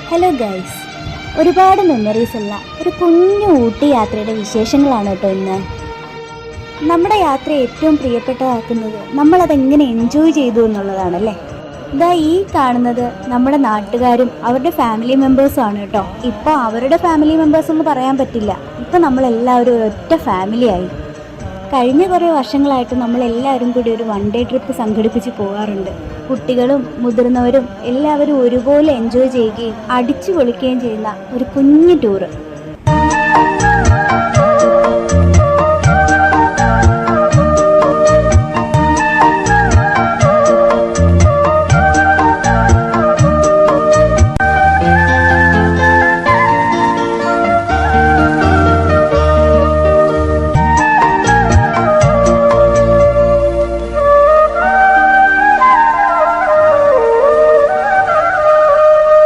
Hello guys, ഒരുപാട് memories ഉള്ള ഒരു കുഞ്ഞു ഊട്ടി യാത്രയുടെ വിശേഷങ്ങളാണ് കേട്ടോ ഇന്ന്. നമ്മുടെ യാത്ര ഏറ്റവും പ്രിയപ്പെട്ടതാക്കുന്നത് നമ്മളതെങ്ങനെ എൻജോയ് ചെയ്തു എന്നുള്ളതാണല്ലേ. ഇതാ ഈ കാണുന്നത് നമ്മുടെ നാട്ടുകാരും അവരുടെ ഫാമിലി മെമ്പേഴ്സും ആണ് കേട്ടോ. ഇപ്പോൾ അവരുടെ ഫാമിലി മെമ്പേഴ്സ് എന്ന് പറയാൻ പറ്റില്ല, ഇപ്പം നമ്മളെല്ലാവരും ഒറ്റ ഫാമിലിയായി. കഴിഞ്ഞ കുറേ വർഷങ്ങളായിട്ട് നമ്മളെല്ലാവരും കൂടി ഒരു വൺ ഡേ ട്രിപ്പ് സംഘടിപ്പിച്ച് പോകാറുണ്ട്. കുട്ടികളും മുതിർന്നവരും എല്ലാവരും ഒരുപോലെ എൻജോയ് ചെയ്യുകയും അടിച്ചു പൊളിക്കുകയും ചെയ്യുന്ന ഒരു കുഞ്ഞു ടൂറ്.